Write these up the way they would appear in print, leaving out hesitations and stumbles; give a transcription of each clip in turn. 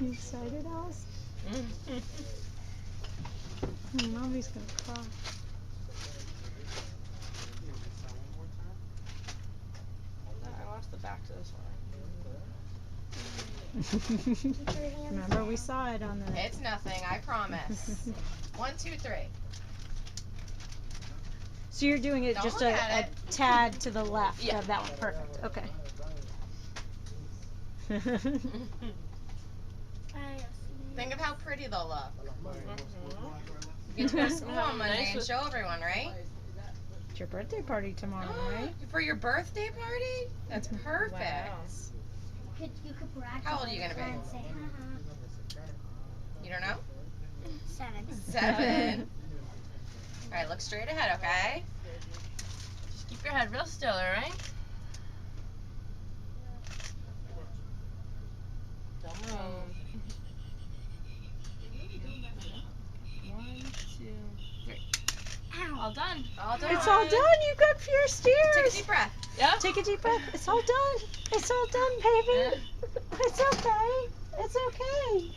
You excited, Alice? Mommy's gonna cry. I lost the back to this one. Remember, we saw it on the. It's nothing, I promise. 1, 2, 3. So you're doing it Don't just look a at it. tad to the left Yeah. of that one. Perfect. Okay. Think of how pretty they'll look. You get to go to school on Monday and show everyone, right? It's your birthday party tomorrow, right? For your birthday party? That's perfect. Wow. You could brag. How old are you gonna be? And say, haha. You don't know? 7. 7. Alright, look straight ahead, okay? Just keep your head real still, alright? Don't move. 1, 2, 3. Ow. All done. All done. It's all done. You got pure Take a steers. deep breath. Yep. Take a deep breath. It's all done. It's all done, baby. It's okay. It's okay.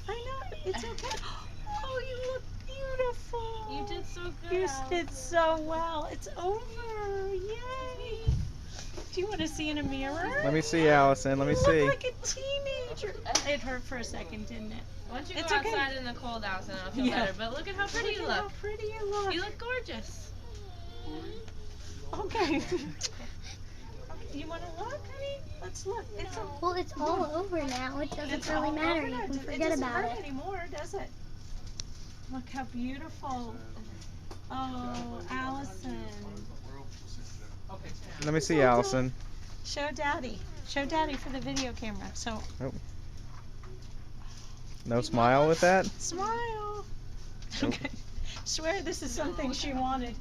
I know. It's okay. Oh, you look beautiful. You did so good. You Alice. did so well. It's over. Yay. Do you want to see in a mirror? Let me see, Allison. Let me You see. look like a teenager. It hurt for a second, didn't it? Once you It's go okay. outside in the cold, Allison, I'll feel Yeah. better. But look at how pretty you Look at how look. pretty you look. You look gorgeous. Okay. You want to look, honey? Let's look. It's a Well, it's all over now. It doesn't It's really all matter. over You now. can It forget doesn't about hurt it. anymore, does it? Look how beautiful. Oh, Allison. Let me see, Allison. Show Daddy. Show Daddy for the video camera. So, No smile with that? smile. Nope. Okay. Swear this is something she wanted.